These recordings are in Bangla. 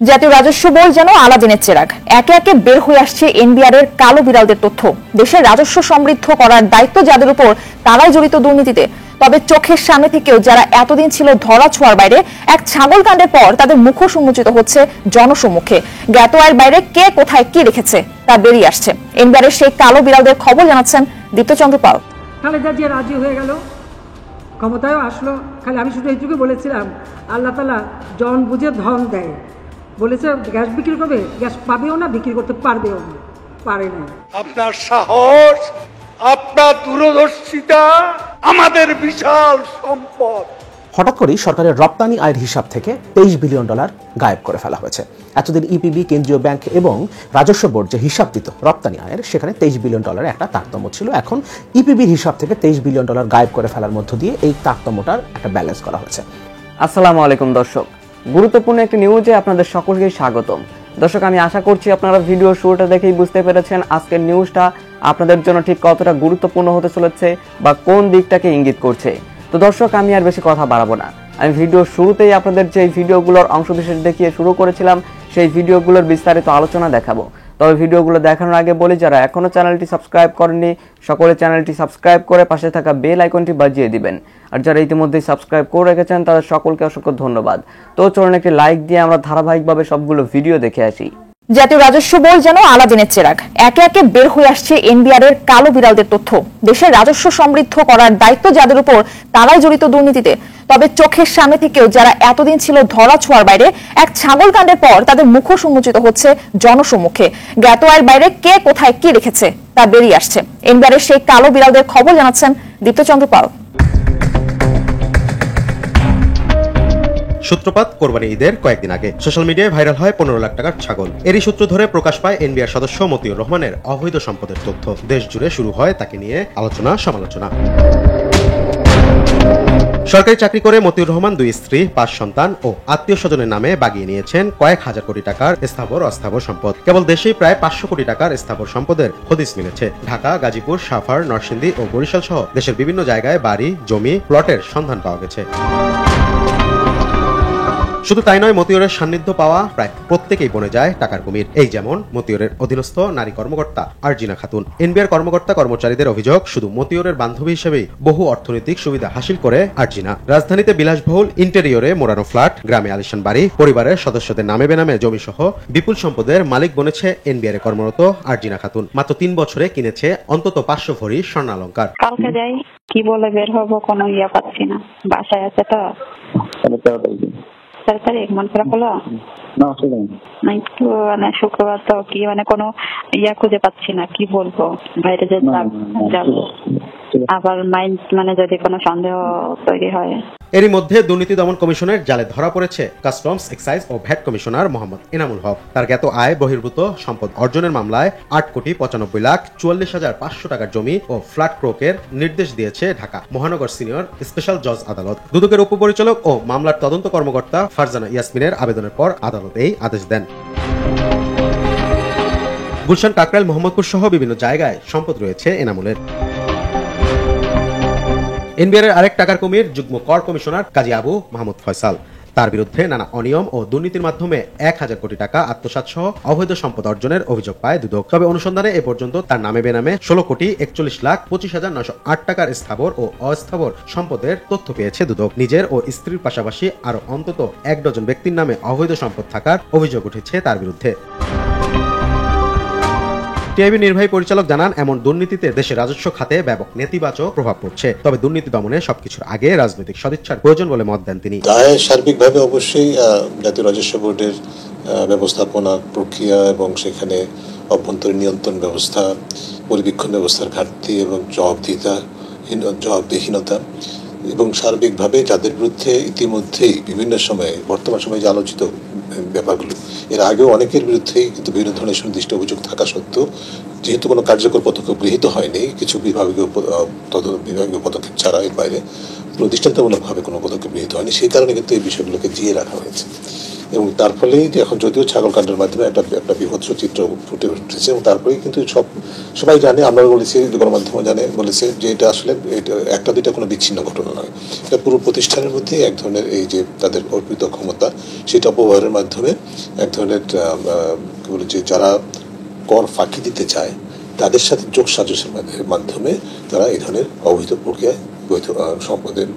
জাতীয় রাজস্ব বোর্ড যেন আলাদিনের চেরাগ। একে একে বের হয়ে আসছে এনবিআর এর কালো বিড়ালদের তথ্য। দেশের রাজস্ব সমৃদ্ধ করার দায়িত্ব যাদের উপর, তারাই জড়িত দুর্নীতিতে। তবে চোখের সামনে থেকেও যারা এতদিন ছিল ধরা ছোঁয়ার বাইরে, এক ছাগল কাণ্ডের পর তাদের মুখোশ উন্মোচিত হচ্ছে জনসম্মুখে। জ্ঞাত আয়ের বাইরে কে কোথায় কি রেখেছে তা বেরিয়ে আসছে। এনবিআর এর সেই কালো বিড়ালদের খবর জানাচ্ছেন দীপ্তচন্দ্র পাল। খালেদা জিয়া রাজি হয়ে গেল, ক্ষমতায়ও আসলো। খালি আমি শুধু এইটুকু বলেছিলাম, আল্লাহ তাআলা জন বুঝে ধন দেয়। বলেছে গ্যাস বিক্রি করবে, গ্যাস পাবেও না, বিক্রি করতে পারবেও না, পারে না। আপনার সাহস, আপনার দূরদর্শিতা আমাদের বিশাল সম্পদ। হঠাৎ করেই সরকারের রপ্তানি আয়ের হিসাব থেকে $23 বিলিয়ন গায়েব করে ফেলা হয়েছে। এতদিন ইপিবি, কেন্দ্রীয় ব্যাংক এবং রাজস্ব বোর্ড যে হিসাব দিত রপ্তানি আয়ের, সেখানে $23 বিলিয়ন একটা তারতম্য ছিল। এখন ইপিবির হিসাব থেকে $23 বিলিয়ন গায়েব করে ফেলার মধ্য দিয়ে এই তারতম্যটার একটা ব্যালেন্স করা হয়েছে। আসসালামু আলাইকুম দর্শক, গুরুত্বপূর্ণ একটি নিউজে আপনাদের সকলকে স্বাগতম। দর্শক, আমি আশা করছি আপনারা ভিডিও শুরুটা দেখেই বুঝতে পেরেছেন আজকের নিউজটা আপনাদের জন্য ঠিক কতটা গুরুত্বপূর্ণ হতে চলেছে বা কোন দিকটাকে ইঙ্গিত করছে। তো দর্শক, আমি আর বেশি কথা বাড়াবো না। আমি ভিডিও শুরুতেই আপনাদের যে ভিডিওগুলোর অংশবিশেষ দেখিয়ে শুরু করেছিলাম, সেই ভিডিওগুলোর বিস্তারিত আলোচনা দেখাবো। তবে ভিডিওগুলো দেখানোর আগে বলি, যারা এখনো চ্যানেলটি সাবস্ক্রাইব করেননি, সকলে চ্যানেলটি সাবস্ক্রাইব করে পাশে থাকা বেল আইকনটি বাজিয়ে দিবেন। আর যারা ইতিমধ্যেই সাবস্ক্রাইব করে রেখেছেন তাদের সকলকে অসংখ্য ধন্যবাদ। তো চলুন একটি লাইক দিয়ে আমরা ধারাবাহিকভাবে সবগুলো ভিডিও দেখে আসি। জাতীয় রাজস্ব বোর্ড যেন আলাদিনের চেরাগ। একে একে বের হয়ে আসছে এনবিআর এর কালো বিড়ালদের তথ্য। দেশের রাজস্ব সমৃদ্ধ করার দায়িত্ব যাদের উপর, তারাই জড়িত দুর্নীতিতে। তবে চোখের সামনে থেকেও যারা এতদিন ছিল ধরা ছোঁয়ার বাইরে, এক ছাগল কাণ্ডের পর তাদের মুখোশ উন্মোচিত হচ্ছে জনসম্মুখে। জ্ঞাত আয়ের বাইরে কে কোথায় কি রেখেছে তা বেরিয়ে আসছে। এনবিআর এর সেই কালো বিড়ালদের খবর জানাচ্ছেন দীপ্তচন্দ্র পাল। সূত্রপাত কোরবানি ঈদের কয়েকদিন আগে সোশ্যাল মিডিয়ায় ভাইরাল হয় 15 লাখ টাকার ছাগল। এরই সূত্র ধরে প্রকাশ পায় এনবিআর সদস্য মতিউর রহমানের অবৈধ সম্পদের তথ্য। দেশ জুড়ে শুরু হয় তাকে নিয়ে আলোচনা সমালোচনা। সরকারি চাকরি করে মতিউর রহমান 2 স্ত্রী, 5 সন্তান ও আত্মীয় স্বজনের নামে বাগিয়ে নিয়েছেন কয়েক হাজার কোটি টাকার স্থাবর অস্থাবর সম্পদ। কেবল দেশেই প্রায় 500 কোটি টাকার স্থাবর সম্পদের হদিস মিলেছে। ঢাকা, গাজীপুর, সাভার, নরসিংদী ও বরিশাল সহ দেশের বিভিন্ন জায়গায় বাড়ি, জমি, প্লটের সন্ধান পাওয়া গেছে। শুধু তাই নয়, মতিউরের সান্নিধ্য পাওয়া প্রায় প্রত্যেকেই বনে যায় টাকার কুমির। এই যেমন মতিউরের অধীনস্থ নারী কর্মকর্তা আরজিনা খাতুন। এনবিআর কর্মকর্তা কর্মচারীদের অভিযোগ, শুধু মতিউরের বান্ধবী হিসেবেই বহু অর্থনৈতিক সুবিধা হাসিল করে আরজিনা। রাজধানীতে বিলাসবহুল ইন্টেরিয়রে মোড়ানো ফ্ল্যাট, গ্রামে আলিশান বাড়ি, পরিবারের সদস্যদের নামে বেনামে জমি সহ বিপুল সম্পদের মালিক বনেছে এনবিআর এ কর্মরত আরজিনা খাতুন। মাত্র 3 বছরে কিনেছে অন্তত 500 ভরি স্বর্ণালংকার। কালকে যাই, কি বলে বের হবো কোনো ইয়া পাচ্ছি না। বাসায় আছে তো 4 তারিখ, মন খারাপ হলো না একটু, মানে শুক্রবার তো কি, মানে কোনো ইয়া খুঁজে পাচ্ছি না, কি বলবো। বাইরে যে যাবো, আবার মাইন্ড মানে যদি কোনো সন্দেহ তৈরি হয়। এরই মধ্যে দুর্নীতি দমন কমিশনের জালে ধরা পড়েছে কাস্টমস, এক্সাইজ ও ভ্যাট কমিশনার মোহাম্মদ এনামুল হক। তার জ্ঞাত আয় বহির্ভূত সম্পদ অর্জনের মামলায় 8,95,44,500 টাকার জমি ও ফ্ল্যাট ক্রোকের নির্দেশ দিয়েছে ঢাকা মহানগর সিনিয়র স্পেশাল জজ আদালত। দুদকের উপপরিচালক ও মামলার তদন্ত কর্মকর্তা ফারজানা ইয়াসমিনের আবেদনের পর আদালত এই আদেশ দেন। গুলশান, কাকরাইল, মোহাম্মদপুর সহ বিভিন্ন জায়গায় সম্পদ রয়েছে এনামুলের। এনবিআর এর আরেক টাকার কুমির যুগ্ম কর কমিশনার কাজী আবু মাহমুদ ফয়সাল। তার বিরুদ্ধে নানা অনিয়ম ও দুর্নীতির মাধ্যমে 1,000 কোটি টাকা আত্মসাৎ সহ অবৈধ সম্পদ অর্জনের অভিযোগ পায় দুদক। তবে অনুসন্ধানে এ পর্যন্ত তার নামে বেনামে 16,41,25,908 টাকার স্থাবর ও অস্থাবর সম্পদের তথ্য পেয়েছে দুদক। নিজের ও স্ত্রীর পাশাপাশি আরো অন্তত 1 ডজন ব্যক্তির নামে অবৈধ সম্পদ থাকার অভিযোগ উঠেছে তার বিরুদ্ধে। টিআইবি নির্বাহী পরিচালক জানান, এমন দুর্নীতিতে দেশের রাজস্ব খাতে ব্যাপক নেতিবাচক প্রভাব পড়ছে। তবে দুর্নীতি দমনে সবকিছুর আগে রাজনৈতিক সদিচ্ছার প্রয়োজন বলে মত দেন তিনি। সার্বিকভাবে অবশ্যই জাতীয় রাজস্ব বোর্ডের ব্যবস্থাপনা প্রক্রিয়া এবং সেখানে অভ্যন্তরীণ নিয়ন্ত্রণ ব্যবস্থা, পরিবীক্ষণ ব্যবস্থার ঘাটতি এবং জবাবদিহিনতা এবং সার্বিকভাবে যাদের বিরুদ্ধে ইতিমধ্যেই বিভিন্ন সময়ে বর্তমান সময়ে যে আলোচিত ব্যাপারগুলো, এর আগেও অনেকের বিরুদ্ধেই কিন্তু বিভিন্ন ধরনের সুনির্দিষ্ট অভিযোগ থাকা সত্ত্বেও যেহেতু কোনো কার্যকর পদক্ষেপ গৃহীত হয়নি, কিছু বিভাগীয় পদক্ষেপ ছাড়া এর বাইরে প্রতিষ্ঠানমূলকভাবে কোনো পদক্ষেপ গৃহীত হয়নি, সেই কারণে কিন্তু এই বিষয়গুলোকে জিয়ে রাখা হয়েছে। এবং তার ফলেই যে এখন যদিও ছাগল কাণ্ডের মাধ্যমে একটা বিভৎস চিত্র ফুটে উঠেছে, এবং তারপরেই কিন্তু সবাই জানে, আমরা বলেছি, গণমাধ্যমে জানে, বলেছে যে এটা আসলে একটা দুইটা কোনো বিচ্ছিন্ন ঘটনা নয়, এটা পুরো প্রতিষ্ঠানের মধ্যে এক ধরনের এই যে তাদের অর্পিত ক্ষমতা সেটা অপব্যবহারের মাধ্যমে এক ধরনের কি বলে যে যারা কর ফাঁকি দিতে চায় তাদের সাথে যোগ সাজসের মাধ্যমে তারা এই ধরনের অবৈধ প্রক্রিয়ায় সম্পদের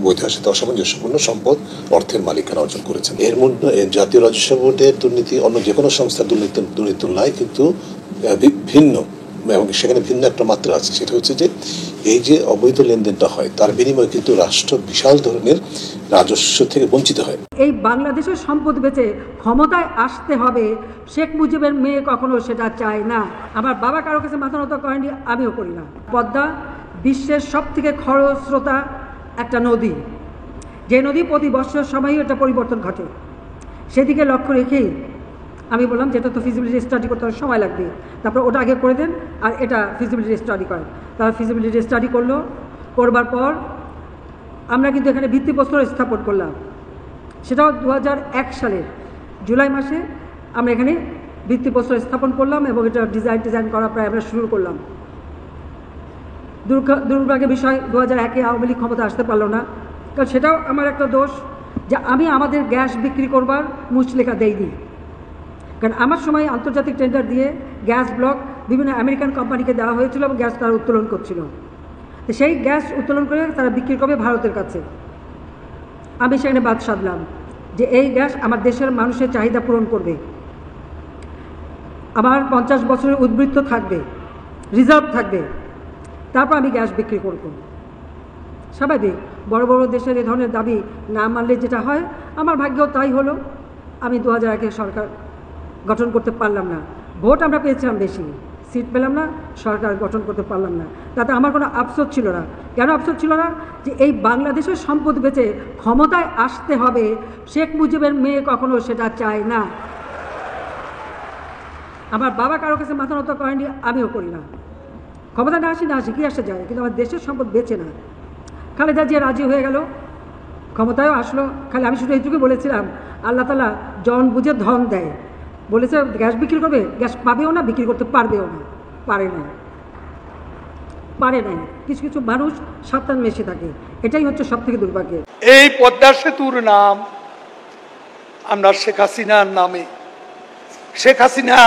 বৈধের সাথে অসামঞ্জস্যপূর্ণ সম্পদ অর্থের মালিকানা অর্জন করেছেন। এর মধ্যে জাতীয় রাজস্ব বোর্ডের দুর্নীতি অন্য যে কোনো সংস্থার দুর্নীতির তুলনায় কিন্তু ভিন্ন, এবং সেখানে ভিন্ন একটা মাত্রা আছে, সেটা হচ্ছে যে এই যে অবৈধ লেনদেনটা হয় তার বিনিময়ে কিন্তু রাষ্ট্র বিশাল ধরনের রাজস্ব থেকে বঞ্চিত হয়। এই বাংলাদেশের সম্পদ বেচে ক্ষমতায় আসতে হবে, শেখ মুজিবের মেয়ে কখনো সেটা চায় না। আমার বাবা কারো কাছে মাথা নত করেনি, আমিও করি না। পদ্মা বিশ্বের সব থেকে খরস্রোতা একটা নদী, যে নদী প্রতি বছর সময়ই এটা পরিবর্তন ঘটে, সেদিকে লক্ষ্য রেখেই আমি বললাম যে এটা তো ফিজিবিলিটি স্টাডি করতে সময় লাগবে, তারপর ওটা আগে করে দেন আর এটা ফিজিবিলিটি স্টাডি করেন। তারা ফিজিবিলিটি স্টাডি করলো, করবার পর আমরা কিন্তু এখানে ভিত্তিপ্রস্তর স্থাপন করলাম, সেটাও 2001 সালের জুলাই মাসে আমরা এখানে ভিত্তিপ্রস্তর স্থাপন করলাম, এবং এটা ডিজাইন করা প্রায় আমরা শুরু করলাম। দুর্ভাগ্যের বিষয় 2001-এ আওয়ামী লীগ ক্ষমতা আসতে পারলো না, কারণ সেটাও আমার একটা দোষ যে আমি আমাদের গ্যাস বিক্রি করবার মুচলেখা দেইনি, কারণ আমার সময় আন্তর্জাতিক টেন্ডার দিয়ে গ্যাস ব্লক বিভিন্ন আমেরিকান কোম্পানিকে দেওয়া হয়েছিল এবং গ্যাস তারা উত্তোলন করছিল। তো সেই গ্যাস উত্তোলন করে তারা বিক্রি করবে ভারতের কাছে। আমি সেখানে বাদ সাধলাম যে এই গ্যাস আমার দেশের মানুষের চাহিদা পূরণ করবে, আমার 50 বছরের উদ্বৃত্ত থাকবে, রিজার্ভ থাকবে, তারপর আমি গ্যাস বিক্রি করব। স্বাভাবিক, বড় বড় দেশের এই ধরনের দাবি না মানলে যেটা হয়, আমার ভাগ্যও তাই হলো। আমি 2001-এ সরকার গঠন করতে পারলাম না, ভোট আমরা পেয়েছিলাম বেশি, সিট পেলাম না, সরকার গঠন করতে পারলাম না। তাতে আমার কোনো আফসোস ছিল না। কেন আফসোস ছিল না? যে এই বাংলাদেশের সম্পদ বেচে ক্ষমতায় আসতে হবে, শেখ মুজিবের মেয়ে কখনো সেটা চায় না। আমার বাবা কারো কাছে মাথা নত করেনি, আমিও করি না। ক্ষমতা না আসি কি আসে যায়, কিন্তু আমার দেশের সম্পদ বেচে না। খালেদা জিয়া রাজি হয়ে গেল, ক্ষমতায়ও আসলো। খালি আমি শুধু এইটুকু বলেছিলাম, আল্লাহ তাআলা জন বুঝে ধন দেয়। বলেছে গ্যাস বিক্রি করবে, গ্যাস পাবেও না, বিক্রি করতে পারবেও না, পারে নাই। কিছু কিছু মানুষ সাবধান মেশে থাকে, এটাই হচ্ছে সব থেকে দুর্ভাগ্য। এই পদ্মা সেতুর নাম আমরা শেখ হাসিনার নামে, শেখ হাসিনা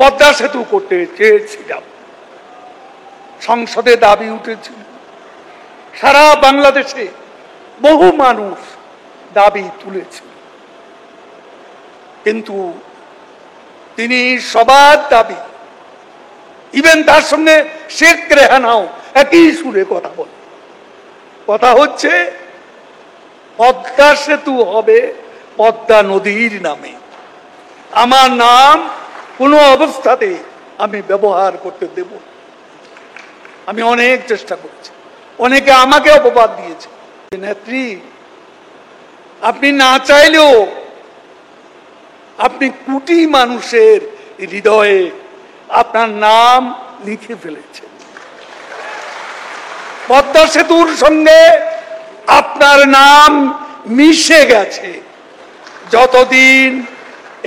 পদ্মা সেতু করতে চেয়েছিলাম, সংসদে দাবি উঠেছিল, সারা বাংলাদেশে বহু মানুষ দাবি তুলেছিল, কিন্তু তিনি সবার দাবি, ইভেন তার সঙ্গে শেখ রেহানাও একই সুরে কথা বলে, কথা হচ্ছে পদ্মা সেতু হবে পদ্মা নদীর নামে, আমার নাম কোনো অবস্থাতে আমি ব্যবহার করতে দেব। আমি অনেক চেষ্টা করেছি, অনেকে আমাকে অপবাদ দিয়েছে, নেত্রী আপনি না চাইলেও আপনি কোটি মানুষের হৃদয়ে আপনার নাম লিখে ফেলেছেন, পদ্মা সেতুর সঙ্গে আপনার নাম মিশে গেছে। যতদিন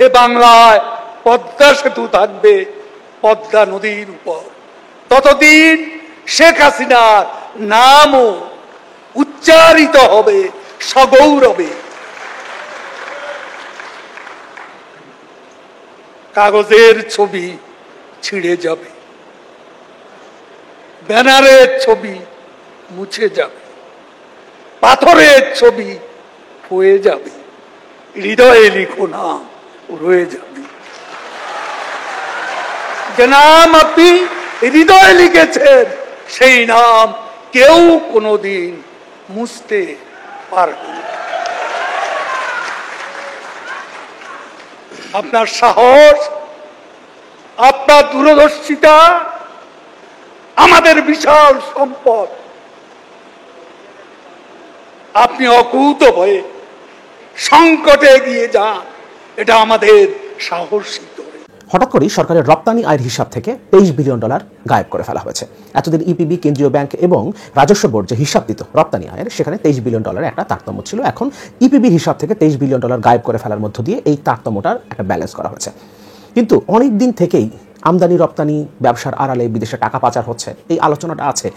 এ বাংলায় পদ্মা সেতু থাকবে পদ্মা নদীর উপর, ততদিন শেখ হাসিনার নামও উচ্চারিত হবে সগৌরবে। কাগজের ছবি ছিঁড়ে যাবে, ব্যানারের ছবি মুছে যাবে, পাথরের ছবি হয়ে যাবে, হৃদয়ে লিখো নাম রয়ে যাবে। যে নাম আপনি হৃদয়ে লিখেছেন সেই নাম কেউ কোনোদিন মুছতে পারবে না। আপনার সাহস, আপনার দূরদর্শিতা আমাদের বিশাল সম্পদ। আপনি অকুত হয়ে সংকটে এগিয়ে যান, এটা আমাদের সাহসী করে। হঠাৎ করেই সরকারের রপ্তানি আয়ের হিসাব থেকে $23 বিলিয়ন গায়েব করে ফেলা হয়েছে। এতদিন ইপিবি, কেন্দ্রীয় ব্যাংক এবং রাজস্ব বোর্ড যে হিসাব দিত রপ্তানি আয়ের, সেখানে $23 বিলিয়ন একটা তারতম্য ছিল। এখন ইপিবির হিসাব থেকে $23 বিলিয়ন গায়েব করে ফেলার মধ্য দিয়ে এই তারতম্যটার একটা ব্যালেন্স করা হয়েছে। কিন্তু অনেক দিন থেকেই আমদানি রপ্তানি ব্যবসার আড়ালে বিদেশে টাকা পাচার হচ্ছে, এই আলোচনাটা আছে।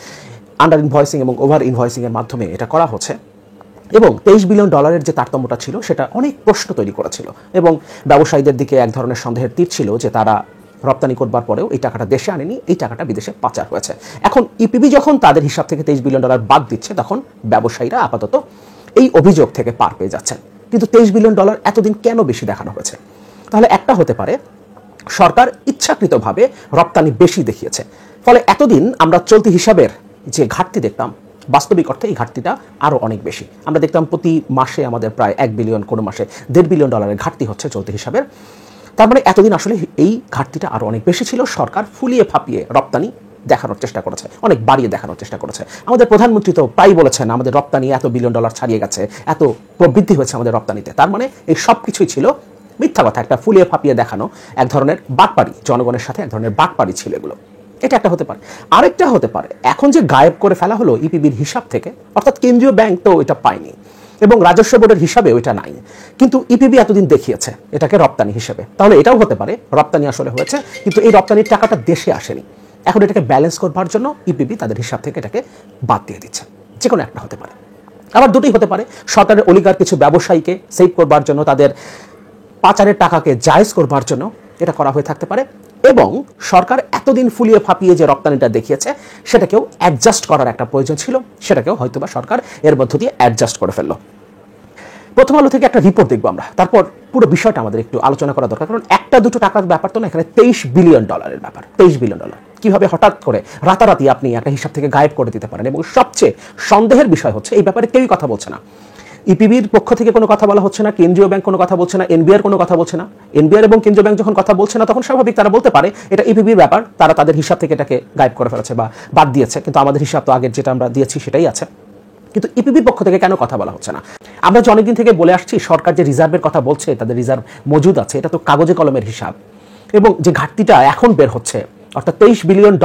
আন্ডার ইনভয়েসিং এবং ওভার ইনভয়েসিং এর মাধ্যমে এটা করা হচ্ছে এবং $23 বিলিয়ন যে তারতম্যটা ছিল সেটা অনেক প্রশ্ন তৈরি করেছিল এবং ব্যবসায়ীদের দিকে এক ধরনের সন্দেহের তীর ছিল যে তারা রপ্তানি করবার পরেও এই টাকাটা দেশে আনেনি, এই টাকাটা বিদেশে পাচার হয়েছে। এখন ইপিবি যখন তাদের হিসাব থেকে $23 বিলিয়ন বাদ দিচ্ছে, তখন ব্যবসায়ীরা আপাতত এই অভিযোগ থেকে পার পেয়ে যাচ্ছেন। কিন্তু $23 বিলিয়ন এতদিন কেন বেশি দেখানো হয়েছে? তাহলে একটা হতে পারে সরকার ইচ্ছাকৃতভাবে রপ্তানি বেশি দেখিয়েছে, ফলে এতদিন আমরা চলতি হিসাবের যে ঘাটতি দেখতাম, বাস্তবিক অর্থে এই ঘাটতিটা আরও অনেক বেশি। আমরা দেখতাম প্রতি মাসে আমাদের প্রায় $1 বিলিয়ন, কোনো মাসে $1.5 বিলিয়ন ঘাটতি হচ্ছে চলতি হিসাবের। তার মানে এতদিন আসলে এই ঘাটতিটা আরও অনেক বেশি ছিল। সরকার ফুলিয়ে ফাঁপিয়ে রপ্তানি দেখানোর চেষ্টা করেছে, অনেক বাড়িয়ে দেখানোর চেষ্টা করেছে। আমাদের প্রধানমন্ত্রী তো প্রায় বলেছেন আমাদের রপ্তানি এত $1 বিলিয়ন ছাড়িয়ে গেছে, এত প্রবৃদ্ধি হয়েছে আমাদের রপ্তানিতে। তার মানে এই সব কিছুই ছিল মিথ্যা কথা, একটা ফুলিয়ে ফাঁপিয়ে দেখানো এক ধরনের বাটপাড়ি, জনগণের সাথে এক ধরনের বাটপাড়ি ছিল এগুলো। এটা একটা হতে পারে। আরেকটা হতে পারে এখন যে গায়েব করে ফেলা হলো ইপিবির হিসাব থেকে, অর্থাৎ কেন্দ্রীয় ব্যাংক তো এটা পায়নি এবং রাজস্ব বোর্ডের হিসাবে ওইটা নাই, কিন্তু ইপিবি এতদিন দেখিয়েছে এটাকে রপ্তানি হিসেবে। তাহলে এটাও হতে পারে রপ্তানি আসলে হয়েছে, কিন্তু এই রপ্তানির টাকাটা দেশে আসেনি। এখন এটাকে ব্যালেন্স করবার জন্য ইপিবি তাদের হিসাব থেকে এটাকে বাদ দিয়ে দিচ্ছে। যে কোনো একটা হতে পারে। আবার দুটোই হতে পারে, সরকারের অলিগার কিছু ব্যবসায়ীকে সেভ করবার জন্য, তাদের পাচারের টাকাকে জায়েজ করবার জন্য এটা করা হয়ে থাকতে পারে, এবং সরকার এতদিন ফুলিয়ে ফাঁপিয়ে যে রপ্তানিটা দেখিয়েছে সেটাকেও অ্যাডজাস্ট করার একটা প্রয়োজন ছিল, সেটাকেও হয়তোবা সরকার এর মধ্য দিয়ে অ্যাডজাস্ট করে ফেললো। প্রথম আলো থেকে একটা রিপোর্ট দেখবো আমরা, তারপর পুরো বিষয়টা আমাদের একটু আলোচনা করা দরকার। কারণ একটা দুটো টাকার ব্যাপার তো না, এখানে $23 বিলিয়ন ব্যাপার। $23 বিলিয়ন কিভাবে হঠাৎ করে রাতারাতি আপনি একটা হিসাব থেকে গায়েব করে দিতে পারেন? এবং সবচেয়ে সন্দেহের বিষয় হচ্ছে এই ব্যাপারে কেউই কথা বলছে না। ইপিবির পক্ষ থেকে কোনো কথা বলা হচ্ছে না, কেন্দ্রীয় ব্যাংক কোনো কথা বলছে না, এনবিআর কোনো কথা বলছে না। এনবিআর এবং কেন্দ্রীয় ব্যাংক যখন কথা বলছে না, তখন স্বাভাবিক তারা বলতে পারে এটা ইপিবির ব্যাপার, তারা তাদের হিসাব থেকে এটাকে গায়েব করে ফেলেছে বা বাদ দিয়েছে, কিন্তু আমাদের হিসাব তো আগের যেটা আমরা দিয়েছি সেটাই আছে। কিন্তু ইপিবির পক্ষ থেকে কেন কথা বলা হচ্ছে না? আমরা যে অনেকদিন থেকে বলে আসছি সরকার যে রিজার্ভের কথা বলছে, তাদের রিজার্ভ মজুদ আছে, এটা তো কাগজে কলমের হিসাব। এবং যে ঘাটতিটা এখন বের হচ্ছে, অর্থাৎ $23 বিলিয়ন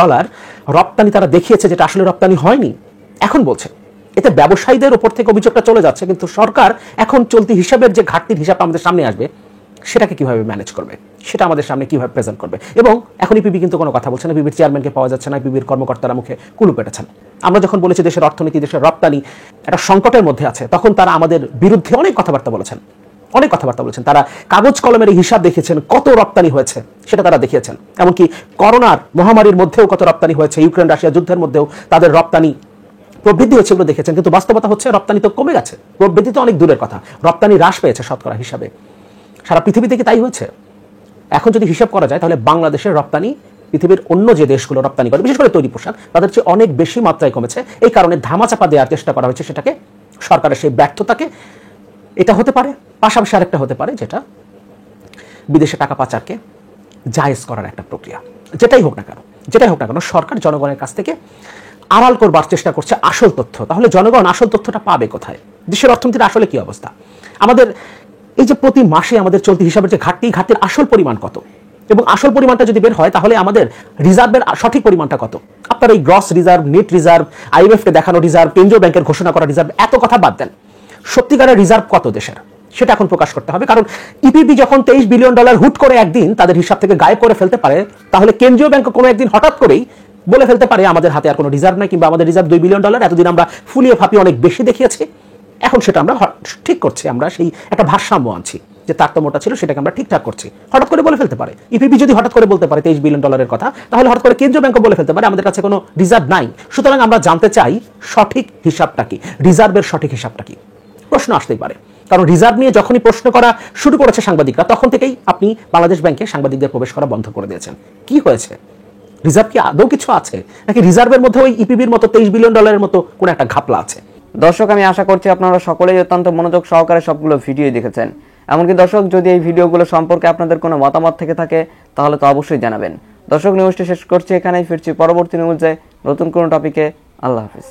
রপ্তানি তারা দেখিয়েছে যেটা আসলে রপ্তানি হয়নি, এখন বলছে। এতে ব্যবসায়ীদের উপর থেকে অভিযোগটা চলে যাচ্ছে, কিন্তু সরকার এখন চলতি হিসাবের যে ঘাটতির হিসাব আমাদের সামনে আসবে সেটাকে কিভাবে ম্যানেজ করবে, সেটা আমাদের সামনে কিভাবে প্রেজেন্ট করবে। এবং এখন ইপিবি কিন্তু কোনো কথা বলছে না, ইপিবির চেয়ারম্যানকে পাওয়া যাচ্ছে না, ইপিবির কর্মকর্তারা মুখে কুলু পেটেছেন। আমরা যখন বলেছি দেশের অর্থনীতি, দেশের রপ্তানি একটা সংকটের মধ্যে আছে, তখন তারা আমাদের বিরুদ্ধে অনেক কথাবার্তা বলেছেন, অনেক কথাবার্তা বলেছেন। তারা কাগজ কলমের এই হিসাব দেখিয়েছেন, কত রপ্তানি হয়েছে সেটা তারা দেখিয়েছেন। এমনকি করোনার মহামারীর মধ্যেও কত রপ্তানি হয়েছে, ইউক্রেন রাশিয়া যুদ্ধের মধ্যেও তাদের রপ্তানি প্রবৃদ্ধি হচ্ছে এগুলো দেখেছেন। কিন্তু বাস্তবতা হচ্ছে রপ্তানি তো কমে গেছে, প্রবৃদ্ধি তো অনেক দূরের কথা, রপ্তানি হ্রাস পেয়েছে শতকরা হিসাবে। সারা পৃথিবীতে কি তাই হয়েছে? এখন যদি হিসাব করা যায় তাহলে বাংলাদেশের রপ্তানি পৃথিবীর অন্য যে দেশগুলো রপ্তানি করে, বিশেষ করে তৈরি পোশাক, তাদের চেয়ে অনেক বেশি মাত্রায় কমেছে। এই কারণে ধামাচাপা দেওয়ার চেষ্টা করা হয়েছে সেটাকে, সরকারের সেই ব্যর্থতাকে। এটা হতে পারে। পাশাপাশি আরেকটা হতে পারে যেটা বিদেশে টাকা পাচারকে জায়েজ করার একটা প্রক্রিয়া। যেটাই হোক না কেন সরকার জনগণের কাছ থেকে আড়াল করবার চেষ্টা করছে আসল তথ্য। তাহলে জনগণ আসল তথ্যটা পাবে কোথায়? দেশের অর্থনীতির আসলে কি অবস্থা? আমাদের এই যে প্রতি মাসে আমাদের চলতি হিসাবের যে ঘাটতির আসল পরিমাণ কত, এবং আসল পরিমাণটা যদি বের হয় তাহলে আমাদের রিজার্ভের সঠিক পরিমাণটা কত? আপনার এই গ্রস রিজার্ভ, নেট রিজার্ভ, আইএমএফকে দেখানো রিজার্ভ, কেন্দ্রীয় ব্যাংকের ঘোষণা করা রিজার্ভ, এত কথা বাদ দেন, সত্যিকারের রিজার্ভ কত দেশের সেটা এখন প্রকাশ করতে হবে। কারণ ইপিবি যখন $23 বিলিয়ন হুট করে একদিন তাদের হিসাব থেকে গায়েব করে ফেলতে পারে, তাহলে কেন্দ্রীয় ব্যাংক কোনো একদিন হঠাৎ করেই বলে ফেলতে পারে আমাদের হাতে আর কোনো রিজার্ভ নাই, কিংবা আমাদের রিজার্ভ $2 বিলিয়ন, এতদিন আমরা ফুলিয়ে ফাঁপিয়ে অনেক বেশি দেখিয়েছি, এখন সেটা আমরা ঠিক করছি, আমরা সেই একটা ভারসাম্য আনছি, যে তারতম্যটা ছিল সেটাকে আমরা ঠিকঠাক করছি। হঠাৎ করে বলে ফেলতে পারে ইপিবি, যদি হঠাৎ করে বলতে পারে $23 বিলিয়ন কথা, তাহলে হঠাৎ করে কেন্দ্রীয় ব্যাংক বলে ফেলতে পারে আমাদের কাছে কোনো রিজার্ভ নাই। সুতরাং আমরা জানতে চাই সঠিক হিসাবটা কি, রিজার্ভের সঠিক হিসাবটা কি। প্রশ্ন আসতেই পারে, কারণ রিজার্ভ নিয়ে যখনই প্রশ্ন করা শুরু করেছে সাংবাদিকরা, তখন থেকেই আপনি বাংলাদেশ ব্যাংকে সাংবাদিকদের প্রবেশ করা বন্ধ করে দিয়েছেন। কি হয়েছে? রিজার্ভ কি আদৌ কিছু আছে, নাকি রিজার্ভের মধ্যে ওই ইপিবির মতো $23 বিলিয়ন মতো কোন একটা ঘাপলা আছে? দর্শক, আমি আশা করছি আপনারা সকলেই অত্যন্ত মনোযোগ সহকারে সবগুলো ভিডিও দেখেছেন। এমনকি দর্শক, যদি এই ভিডিওগুলো সম্পর্কে আপনাদের কোনো মতামত থেকে থাকে তাহলে তো অবশ্যই জানাবেন। দর্শক, নিউজটি শেষ করছি এখানেই, ফিরছি পরবর্তী নিউজে নতুন কোনো টপিকে। আল্লাহ হাফিজ।